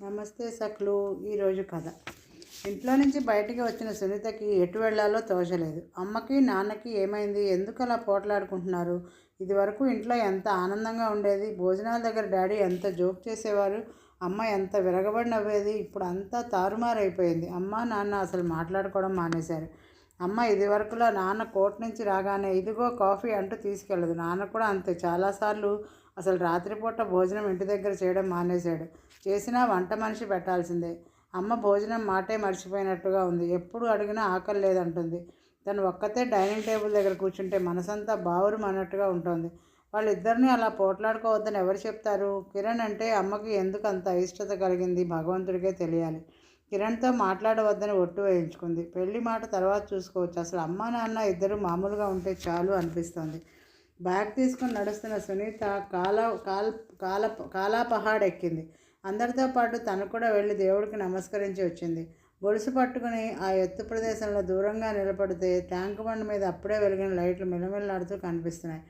నమస్తే సఖ్లు. ఈరోజు కథ. ఇంట్లో నుంచి బయటికి వచ్చిన సునీతకి ఎటు వెళ్ళాలో తోచలేదు. అమ్మకి నాన్నకి ఏమైంది, ఎందుకు అలా పోట్లాడుకుంటున్నారు? ఇదివరకు ఇంట్లో ఎంత ఆనందంగా ఉండేది. భోజనాల దగ్గర డాడీ ఎంత జోక్ చేసేవారు, అమ్మ ఎంత విరగబడి నవ్వేది. ఇప్పుడు అంతా తారుమారైపోయింది. అమ్మ నాన్న అసలు మాట్లాడుకోవడం మానేశారు. అమ్మ ఇదివరకులా నాన్న కోర్టు నుంచి రాగానే ఇదిగో కాఫీ అంటూ తీసుకెళ్ళదు. నాన్న కూడా అంతే. చాలాసార్లు అసలు రాత్రిపూట భోజనం ఇంటి దగ్గర చేయడం మానేశాడు. చేసినా వంట మనిషి పెట్టాల్సిందే. అమ్మ భోజనం మాటే మర్చిపోయినట్టుగా ఉంది. ఎప్పుడు అడిగినా ఆకలి లేదంటుంది. తను ఒక్కతే డైనింగ్ టేబుల్ దగ్గర కూర్చుంటే మనసంతా బావురు అన్నట్టుగా ఉంటుంది. వాళ్ళిద్దరినీ అలా పోట్లాడుకోవద్దని ఎవరు చెప్తారు? కిరణ్ అంటే అమ్మకి ఎందుకు అంత అయిష్టత కలిగింది భగవంతుడికే తెలియాలి. కిరణ్తో మాట్లాడవద్దని ఒట్టు వేయించుకుంది. పెళ్లి మాట తర్వాత చూసుకోవచ్చు. అసలు అమ్మా నాన్న ఇద్దరు మామూలుగా ఉంటే చాలు అనిపిస్తుంది. బ్యాగ్ తీసుకుని నడుస్తున్న సునీత కాలాపహాడ్ ఎక్కింది. అందరితో పాటు తను కూడా వెళ్ళి దేవుడికి నమస్కరించి వచ్చింది. గొలుసు పట్టుకుని ఆ ఎత్తు ప్రదేశంలో దూరంగా నిలబడితే ట్యాంకు బండ్ మీద అప్పుడే వెలిగిన లైట్లు మిలమిల్లాడుతూ కనిపిస్తున్నాయి.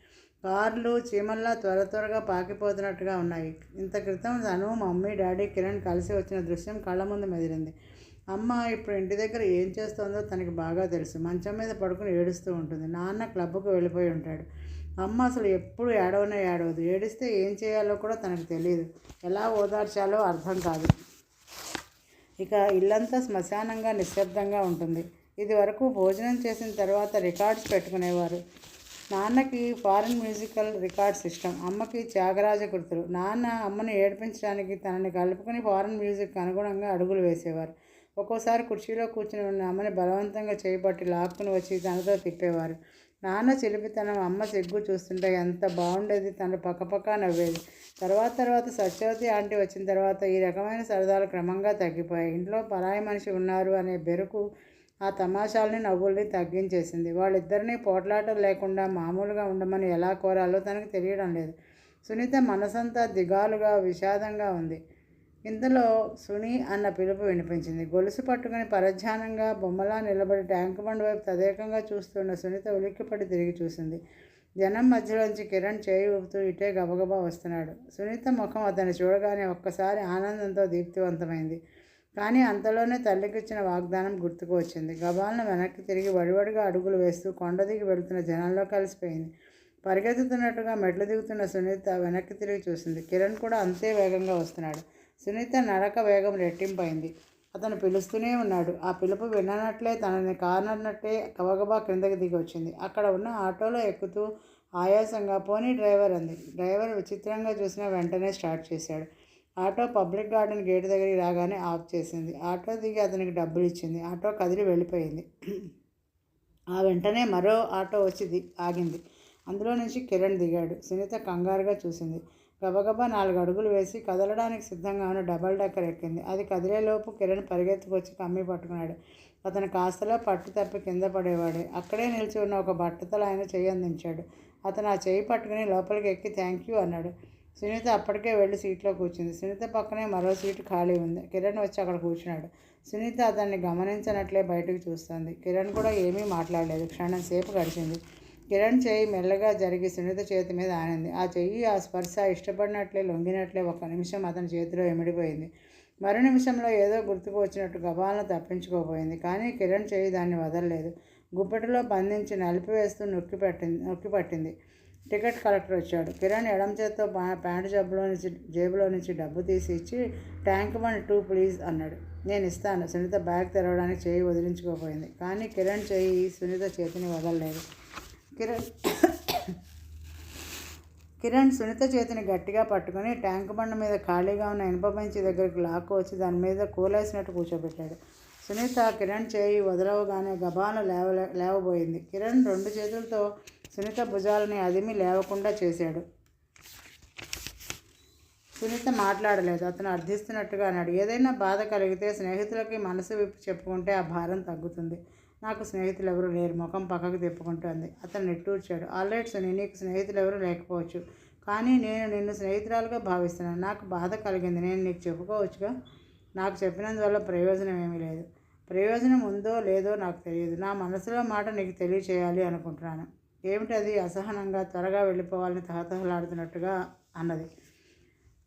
కార్లు చీమల్లా త్వరగా పాకిపోతున్నట్టుగా ఉన్నాయి. ఇంత క్రితం తను, మమ్మీ, డాడీ, కిరణ్ కలిసి వచ్చిన దృశ్యం కళ్ళ ముందు మెదిలింది. అమ్మ ఇప్పుడు ఇంటి దగ్గర ఏం చేస్తోందో తనకి బాగా తెలుసు. మంచం మీద పడుకుని ఏడుస్తూ ఉంటుంది. నాన్న క్లబ్కు వెళ్ళిపోయి ఉంటాడు. అమ్మ అసలు ఎప్పుడు ఏడవదు. ఏడిస్తే ఏం చేయాలో కూడా తనకు తెలియదు. ఎలా ఓదార్చాలో అర్థం కాదు. ఇక ఇల్లంతా శ్మశానంగా నిశ్శబ్దంగా ఉంటుంది. ఇది వరకు భోజనం చేసిన తర్వాత రికార్డ్స్ పెట్టుకునేవారు. నాన్నకి ఫారెన్ మ్యూజికల్ రికార్డ్స్ ఇష్టం, అమ్మకి త్యాగరాజ కృతులు. నాన్న అమ్మని ఏడిపించడానికి తనని కలుపుకొని ఫారెన్ మ్యూజిక్కి అనుగుణంగా అడుగులు వేసేవారు. ఒక్కోసారి కుర్చీలో కూర్చుని ఉన్న అమ్మని బలవంతంగా చేపట్టి లాక్కుని వచ్చి తనతో తిప్పేవారు. నాన్న చిలిపితనం, అమ్మ సిగ్గు చూస్తుంటే ఎంత బాగుండేది. తను పక్కపక్క నవ్వేది. తర్వాత సత్యవతి ఆంటీ వచ్చిన తర్వాత ఈ రకమైన సరదాలు క్రమంగా తగ్గిపోయాయి. ఇంట్లో పరాయి మనిషి ఉన్నారు అనే బెరుకు ఆ తమాషాలని, నవ్వుల్ని తగ్గించేసింది. వాళ్ళిద్దరినీ పోట్లాటలు లేకుండా మామూలుగా ఉండమని ఎలా కోరాలో తనకు తెలియడం లేదు. సునీత మనసంతా దిగాలుగా, విషాదంగా ఉంది. ఇంతలో సునీ అన్న పిలుపు వినిపించింది. గొలుసు పట్టుకుని పరధ్యానంగా బొమ్మలా నిలబడి ట్యాంకు బండ్ వైపు తదేకంగా చూస్తున్న సునీత ఉలిక్కిపడి తిరిగి చూసింది. జనం మధ్యలోంచి కిరణ్ చేయి ఊపుతూ ఇటే గబగబా వస్తున్నాడు. సునీత ముఖం అతన్ని చూడగానే ఒక్కసారి ఆనందంతో దీప్తివంతమైంది. కానీ అంతలోనే తల్లికిచ్చిన వాగ్దానం గుర్తుకు వచ్చింది. గబాలను వెనక్కి తిరిగి వడివడిగా అడుగులు వేస్తూ కొండ దిగి వెళుతున్న జనంలో కలిసిపోయింది. పరిగెత్తుతున్నట్టుగా మెట్లు దిగుతున్న సునీత వెనక్కి తిరిగి చూసింది. కిరణ్ కూడా అంతే వేగంగా వస్తున్నాడు. సునీత నడక వేగం రెట్టింపైంది. అతను పిలుస్తూనే ఉన్నాడు. ఆ పిలుపు విననట్లే తనని కానన్నట్టే గబగబా క్రిందకి దిగి వచ్చింది. అక్కడ ఉన్న ఆటోలో ఎక్కుతూ ఆయాసంగా పోనీ డ్రైవర్ అంది. డ్రైవర్ విచిత్రంగా చూసినా వెంటనే స్టార్ట్ చేశాడు. ఆటో పబ్లిక్ గార్డెన్ గేటు దగ్గరికి రాగానే ఆఫ్ చేసింది. ఆటో దిగి అతనికి డబ్బులు ఇచ్చింది. ఆటో కదిలి వెళ్ళిపోయింది. ఆ వెంటనే మరో ఆటో వచ్చి ఆగింది. అందులో నుంచి కిరణ్ దిగాడు. సునీత కంగారుగా చూసింది. గబగబా 4 అడుగులు వేసి కదలడానికి సిద్ధంగా ఉన్న డబల్ డెక్కర్ ఎక్కింది. అది కదిలేలోపు కిరణ్ పరిగెత్తుకొచ్చి కమ్మి పట్టుకున్నాడు. అతను కాస్తలో పట్టు తప్పి కింద పడేవాడే. అక్కడే నిలిచి ఉన్న ఒక బట్టతల ఆయన చెయ్యి అందించాడు. అతను ఆ చెయ్యి పట్టుకుని లోపలికి ఎక్కి థ్యాంక్ యూ అన్నాడు. సునీత అప్పటికే వెళ్ళి సీట్లో కూర్చుంది. సునీత పక్కనే మరో సీటు ఖాళీ ఉంది. కిరణ్ వచ్చి అక్కడ కూర్చున్నాడు. సునీత అతన్ని గమనించనట్లే బయటకు చూస్తుంది. కిరణ్ కూడా ఏమీ మాట్లాడలేదు. క్షణం సేపు గడిచింది. కిరణ్ చెయ్యి మెల్లగా జరిగి సునీత చేతి మీద ఆనింది. ఆ చెయ్యి, ఆ స్పర్శ ఇష్టపడినట్లే, లొంగినట్లే ఒక్క నిమిషం అతని చేతిలో ఇమిడిపోయింది. మరో నిమిషంలో ఏదో గుర్తుకు వచ్చినట్టు గబాలను తప్పించుకోపోయింది. కానీ కిరణ్ చెయ్యి దాన్ని వదలలేదు. గుప్పెటిలో బంధించి నలిపివేస్తూ నొక్కి పట్టింది. టికెట్ కలెక్టర్ వచ్చాడు. కిరణ్ ఎడమ చేత్తో ప్యాంటు జేబులో నుంచి డబ్బు తీసి ఇచ్చి ట్యాంక్ బండ్ 2 ప్లీజ్ అన్నాడు. నేను ఇస్తాను. సునీత బ్యాగ్ తెరవడానికి చేయి వదిలించుకోపోయింది. కానీ కిరణ్ చెయ్యి సునీత చేతిని వదలలేదు. కిరణ్ సునీత చేతిని గట్టిగా పట్టుకుని ట్యాంక్ బండ్ మీద ఖాళీగా ఉన్న ఇనుప బెంచి దగ్గరికి లాక్కు వచ్చి దాని మీద కూలేసినట్టు కూర్చోబెట్టాడు. సునీత కిరణ్ చేయి వదలవగానే గబాను లేవబోయింది. కిరణ్ 2 చేతులతో సునీత భుజాలని అదిమి లేవకుండా చేశాడు. సునీత మాట్లాడలేదు. అతను అర్థిస్తున్నట్టుగా అన్నాడు. ఏదైనా బాధ కలిగితే స్నేహితులకి మనసు విప్పి చెప్పుకుంటే ఆ భారం తగ్గుతుంది. నాకు స్నేహితులు ఎవరు లేరు. ముఖం పక్కకు తిప్పుకుంటోంది. అతను నిట్టూర్చాడు. ఆల్రైట్ సునీ, నీకు స్నేహితులు ఎవరు లేకపోవచ్చు. కానీ నేను నిన్ను స్నేహితురాలుగా భావిస్తున్నాను. నాకు బాధ కలిగింది. నేను నీకు చెప్పుకోవచ్చుగా. నాకు చెప్పినందువల్ల ప్రయోజనం ఏమీ లేదు. ప్రయోజనం ఉందో లేదో నాకు తెలియదు. నా మనసులో మాట నీకు తెలియచేయాలి అనుకుంటున్నాను. ఏమిటది? అసహనంగా త్వరగా వెళ్ళిపోవాలని తహతహలాడుతున్నట్టుగా అన్నది.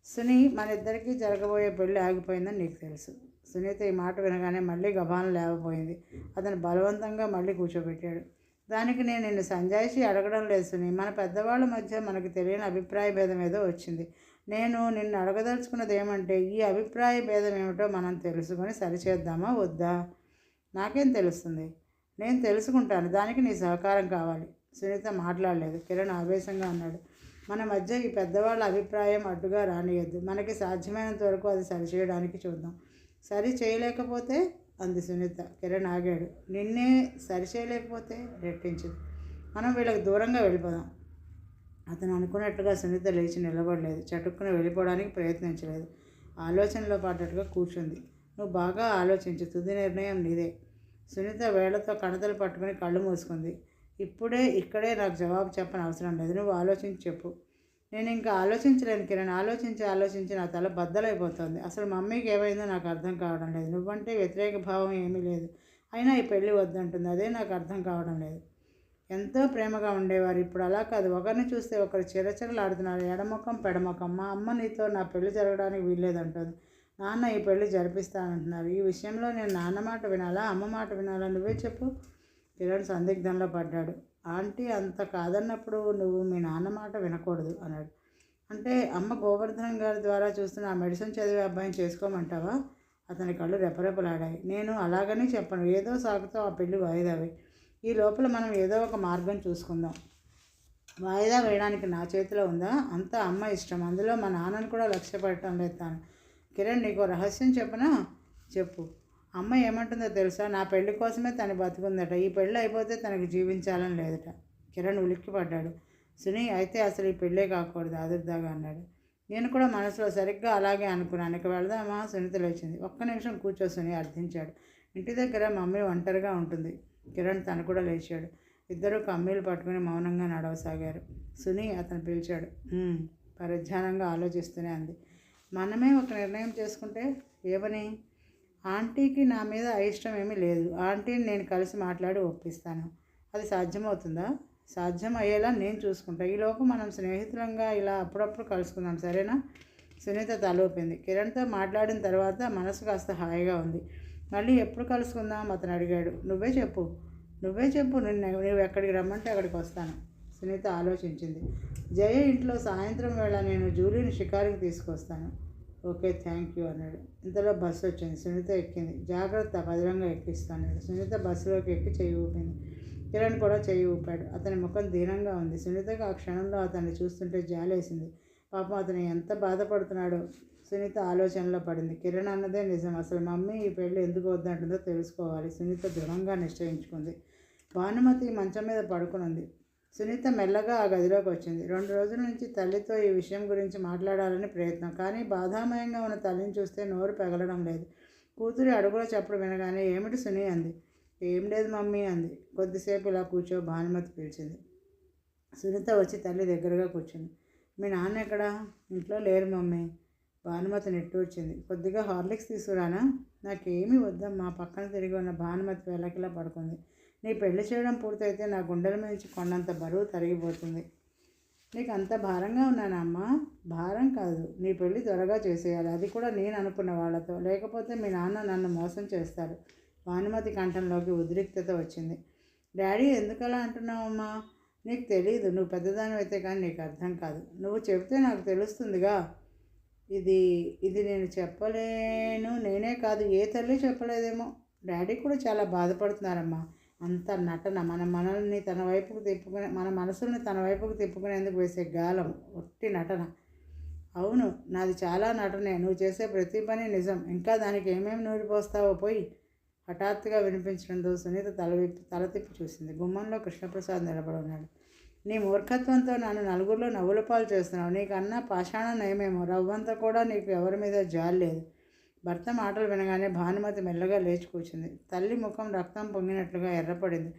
సునీ, మన ఇద్దరికీ జరగబోయే పెళ్ళి ఆగిపోయిందని నీకు తెలుసు. సునీత ఈ మాట వినగానే మళ్ళీ గబాలను లేవబోయింది. అతను బలవంతంగా మళ్ళీ కూర్చోబెట్టాడు. దానికి నేను నిన్ను సంజాయిషి అడగడం లేదు సునీ. మన పెద్దవాళ్ళ మధ్య మనకు తెలియని అభిప్రాయ భేదం ఏదో వచ్చింది. నేను నిన్ను అడగదలుచుకున్నది ఏమంటే, ఈ అభిప్రాయ భేదం ఏమిటో మనం తెలుసుకొని సరిచేద్దామా వద్దా? నాకేం తెలుస్తుంది? నేను తెలుసుకుంటాను. దానికి నీ సహకారం కావాలి. సునీత మాట్లాడలేదు. కిరణ్ ఆవేశంగా అన్నాడు, మన మధ్య ఈ పెద్దవాళ్ళ అభిప్రాయం అడ్డుగా రానియద్దు. మనకి సాధ్యమైనంత వరకు అది సరిచేయడానికి చూద్దాం. సరి చేయలేకపోతే అంది సునీత. కిరణ్ ఆగాడు. నిన్నే సరిచేయలేకపోతే రెట్టించింది. మనం వీళ్ళకి దూరంగా వెళ్ళిపోదాం. అతను అనుకున్నట్టుగా సునీత లేచి నిలబడలేదు. చటుక్కున వెళ్ళిపోవడానికి ప్రయత్నించలేదు. ఆలోచనలో పడ్డట్టుగా కూర్చుంది. నువ్వు బాగా ఆలోచించు. తుది నిర్ణయం నీదే. సునీత వేళ్లతో కణతలు పట్టుకుని కళ్ళు మూసుకుంది. ఇక్కడే నాకు జవాబు చెప్పని అవసరం లేదు. నువ్వు ఆలోచించి చెప్పు. నేను ఇంకా ఆలోచించలేను కిరణ్. ఆలోచించి నా తల బద్దలైపోతుంది. అసలు మమ్మీకి ఏమైందో నాకు అర్థం కావడం లేదు. నువ్వంటే వ్యతిరేక భావం ఏమీ లేదు. అయినా ఈ పెళ్ళి వద్దంటుంది. అదే నాకు అర్థం కావడం లేదు. ఎంతో ప్రేమగా ఉండేవారు. ఇప్పుడు అలా కాదు. ఒకరిని చూస్తే ఒకరు చిరచిరలాడుతున్నారు. ఎడముఖం పెడముఖం. మా అమ్మ నీతో నా పెళ్లి జరగడానికి వీల్లేదంటుంది. నాన్న ఈ పెళ్లి జరిపిస్తానంటున్నారు. ఈ విషయంలో నేను నాన్న మాట వినాలా, అమ్మ మాట వినాలా? నువ్వే చెప్పు. కిరణ్ సందిగ్ధంలో పడ్డాడు. ఆంటీ అంత కాదన్నప్పుడు నువ్వు మీ నాన్న మాట వినకూడదు అన్నాడు. అంటే అమ్మ గోవర్ధన్ గారి ద్వారా చూస్తున్న ఆ మెడిసిన్ చదివే అబ్బాయిని చేసుకోమంటావా? అతని కళ్ళు రెపరెపలాడాయి. నేను అలాగని చెప్పను. ఏదో సాకుతో ఆ పెళ్లి వాయిదావి. ఈ లోపల మనం ఏదో ఒక మార్గం చూసుకుందాం. వాయిదా వేయడానికి నా చేతిలో ఉందా? అంతా అమ్మ ఇష్టం. అందులో మా నాన్నను కూడా లక్ష్య పెట్టడం లేదు తాను. కిరణ్, నీకు రహస్యం చెప్పనా? చెప్పు. అమ్మ ఏమంటుందో తెలుసా? నా పెళ్లి కోసమే తను బతుకుందట. ఈ పెళ్ళి అయిపోతే తనకు జీవించాలని లేదట. కిరణ్ ఉలిక్కిపడ్డాడు. సునీ, అయితే అసలు ఈ పెళ్ళే కాకూడదు ఆదుర్దాగా అన్నాడు. నేను కూడా మనసులో సరిగ్గా అలాగే అనుకున్నాను. ఇక వెళదామా? సునీత లేచింది. ఒక్క నిమిషం కూర్చో సునీ అర్థించాడు. ఇంటి దగ్గర మమ్మీ ఒంటరిగా ఉంటుంది. కిరణ్ తను కూడా లేచాడు. ఇద్దరూ కమ్మీలు పట్టుకుని మౌనంగా నడవసాగారు. సునీ, అతను పిలిచాడు. పరధ్యానంగా ఆలోచిస్తూనే అంది. మనమే ఒక నిర్ణయం చేసుకుంటే? ఏమని? ఆంటీకి నా మీద అయిష్టం ఏమీ లేదు. ఆంటీని నేను కలిసి మాట్లాడి ఒప్పిస్తాను. అది సాధ్యమవుతుందా? సాధ్యం అయ్యేలా నేను చూసుకుంటా. ఈలోపు మనం స్నేహితులంగా ఇలా అప్పుడప్పుడు కలుసుకుందాం, సరేనా? సునీత తలూపింది. కిరణ్తో మాట్లాడిన తర్వాత మనసు కాస్త హాయిగా ఉంది. మళ్ళీ ఎప్పుడు కలుసుకుందాం అతను అడిగాడు. నువ్వే చెప్పు. నువ్వు ఎక్కడికి రమ్మంటే అక్కడికి వస్తాను. సునీత ఆలోచించింది. జయ ఇంట్లో సాయంత్రం వేళ నేను జూలీని షికారుకి తీసుకొస్తాను. ఓకే, థ్యాంక్ యూ అన్నాడు. ఇంతలో బస్సు వచ్చింది. సునీత ఎక్కింది. జాగ్రత్త, భద్రంగా ఎక్కిస్తాను. సునీత బస్సులోకి ఎక్కి చెయ్యి ఊపింది. కిరణ్ కూడా చెయ్యి ఊపాడు. అతని ముఖం దీనంగా ఉంది. సునీతకు ఆ క్షణంలో అతన్ని చూస్తుంటే జాలేసింది. పాపం అతను ఎంత బాధపడుతున్నాడో. సునీత ఆలోచనలో పడింది. కిరణ్ అన్నదే నిజం. అసలు మమ్మీ ఈ పెళ్ళి ఎందుకు వద్దంటుందో తెలుసుకోవాలి. సునీత దృఢంగా నిశ్చయించుకుంది. భానుమతి మంచం మీద పడుకునుంది. సునీత మెల్లగా ఆ గదిలోకి వచ్చింది. 2 రోజుల నుంచి తల్లితో ఈ విషయం గురించి మాట్లాడాలని ప్రయత్నం. కానీ బాధామయంగా ఉన్న తల్లిని చూస్తే నోరు పెగలడం లేదు. కూతురి అడుగుల చప్పుడు వినగానే ఏమిటి సునీ అంది. ఏం లేదు మమ్మీ అంది. కొద్దిసేపు ఇలా కూర్చో, భానుమతి పిలిచింది. సునీత వచ్చి తల్లి దగ్గరగా కూర్చుంది. మీ నాన్న ఎక్కడా? ఇంట్లో లేరు మమ్మీ. భానుమతి నిట్టూర్చింది. కొద్దిగా హార్లిక్స్ తీసుకురానా? నాకేమీ వద్దమ్మా. పక్కన తిరిగి ఉన్న భానుమతి వెలకిలా పడుకుంది. నీ పెళ్లి చేయడం పూర్తయితే నా గుండెల మీద కొండంత బరువు తరిగిపోతుంది. నీకు అంత భారంగా ఉన్నానా అమ్మా? భారం కాదు, నీ పెళ్ళి త్వరగా చేసేయాలి. అది కూడా నేను అనుకున్న వాళ్ళతో. లేకపోతే మీ నాన్న నన్ను మోసం చేస్తారు. భానుమతి కంఠంలోకి ఉద్రిక్తత వచ్చింది. డాడీ, ఎందుకలా అంటున్నావమ్మా? నీకు తెలీదు. నువ్వు పెద్దదాని అయితే కానీ నీకు అర్థం కాదు. నువ్వు చెబితే నాకు తెలుస్తుందిగా. ఇది నేను చెప్పలేను. నేనే కాదు, ఏ తల్లి చెప్పలేదేమో. డాడీ కూడా చాలా బాధపడుతున్నారమ్మా. అంత నటన. మన మనసుల్ని తన వైపుకు తిప్పుకునేందుకు వేసే గాలం ఒట్టి నటన. అవును, నాది చాలా నటనే. నువ్వు చేసే ప్రతి పని నిజం. ఇంకా దానికి ఏమేమి నూరిపోస్తావో పోయి. హఠాత్తుగా వినిపించడంతో సునీత తల తిప్పి చూసింది. గుమ్మంలో కృష్ణప్రసాద్ నిలబడి ఉన్నాడు. నీ మూర్ఖత్వంతో నన్ను నలుగురిలో నవ్వుల పాలు చేస్తున్నావు. నీకన్నా పాషాణం నయమేమో. రవ్వంతా కూడా నీకు ఎవరి మీద జాలి లేదు. భర్త మాటలు వినగానే భానుమతి మెల్లగా లేచి కూర్చుంది. తల్లి ముఖం రక్తం పొంగినట్లుగా ఎర్రపడింది.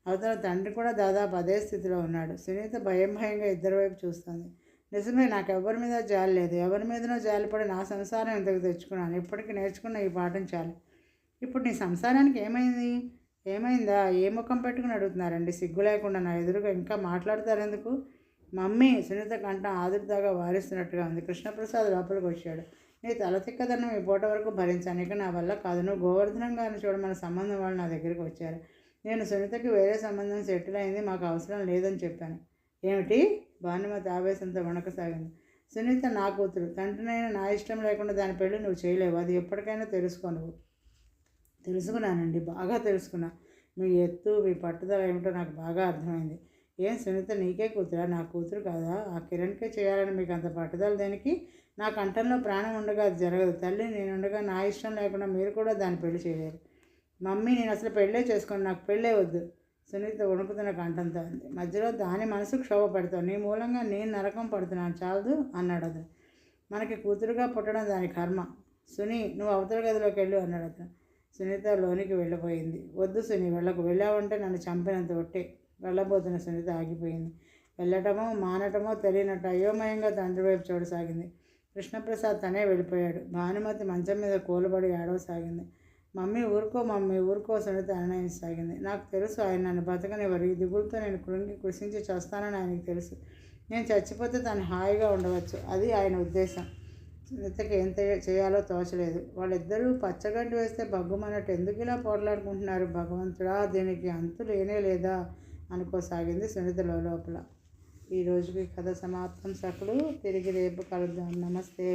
అవతల తండ్రి కూడా దాదాపు అదే స్థితిలో ఉన్నాడు. సునీత భయంగా ఇద్దరి వైపు చూస్తుంది. నిజమే, నాకు ఎవరి మీద జాలి లేదు. ఎవరి మీదనో జాలిపడి నా సంసారం ఇంతకు తెచ్చుకున్నాను. ఇప్పటికీ నేర్చుకున్న ఈ పాఠం చాలు. ఇప్పుడు నీ సంసారానికి ఏమైందా? ఏ ముఖం పెట్టుకుని అడుగుతున్నారండి? సిగ్గు లేకుండా నా ఎదురుగా ఇంకా మాట్లాడతారెందుకు? మమ్మీ, సునీత కంఠం ఆదుర్దాగా వారిస్తున్నట్టుగా ఉంది. కృష్ణప్రసాద్ లోపలికి వచ్చాడు. నీ తలతిక్కదనం ఈ పూట వరకు భరించాను, ఇక నా వల్ల కాదు. నువ్వు గోవర్ధనం గారిని చూడమన్న సంబంధం వాళ్ళు నా దగ్గరికి వచ్చారు. నేను సునీతకి వేరే సంబంధం సెటిల్ అయింది, మాకు అవసరం లేదని చెప్పాను. ఏమిటి? భానుమతి ఆవేశంతో వణకసాగింది. సునీత నా కూతురు. తండ్రినైనా నా ఇష్టం లేకుండా దాని పెళ్ళి నువ్వు చేయలేవు. అది ఎప్పటికైనా తెలుసుకో. నువ్వు. తెలుసుకున్నానండి, బాగా తెలుసుకున్నా. మీ ఎత్తు, మీ పట్టుదల ఏమిటో నాకు బాగా అర్థమైంది. ఏం సునీత నీకే కూతురా? నా కూతురు కాదా? ఆ కిరణ్కే చేయాలని మీకు అంత పట్టుదల దేనికి? నా కంఠంలో ప్రాణం ఉండగా అది జరగదు. తల్లి నేనుండగా నా ఇష్టం లేకుండా మీరు కూడా దాన్ని పెళ్లి చేయలేరు. మమ్మీ, నేను అసలు పెళ్ళే చేసుకోండి, నాకు పెళ్ళే వద్దు. సునీత వణుకుతున్న కంఠంతో అంది. మధ్యలో దాని మనసు క్షోభ పెడతావు. నీ మూలంగా నేను నరకం పడుతున్నాను, చాలదు అన్నాడు అతను. మనకి కూతురుగా పుట్టడం దాని కర్మ. సునీ, నువ్వు అవతల గదిలోకి వెళ్ళు అన్నాడు అతను. సునీత లోనికి వెళ్ళిపోయింది. వద్దు సునీ, వెళ్ళకు. వెళ్ళావంటే నన్ను చంపినంత ఒట్టే. వెళ్ళబోతున్న సునీత ఆగిపోయింది. వెళ్ళటమో మానటమో తెలియనట్టు అయోమయంగా తండ్రి వైపు చూడసాగింది. కృష్ణప్రసాద్ తనే వెళ్ళిపోయాడు. భానుమతి మంచం మీద కూలబడి ఏడవసాగింది. మమ్మీ ఊరుకో, మమ్మీ ఊరుకో, సునీత నిర్ణయించసాగింది. నాకు తెలుసు ఆయన నన్ను బతకనివ్వరు. ఈ దిగులతో నేను కృషించి చేస్తానని ఆయనకు తెలుసు. నేను చచ్చిపోతే తను హాయిగా ఉండవచ్చు, అది ఆయన ఉద్దేశం. సునీతకి ఏం చేయాలో తోచలేదు. వాళ్ళిద్దరూ పచ్చగడ్డి వేస్తే బగ్గుమన్నట్టు ఎందుకు ఇలా పోట్లాడుకుంటున్నారు? భగవంతుడా, దీనికి అంతు లేనే లేదా అనుకోసాగింది సునీత లోపల. ఈరోజుకి కథ సమాప్తం. సకులు తిరిగి రేపు కలుద్దాం. నమస్తే.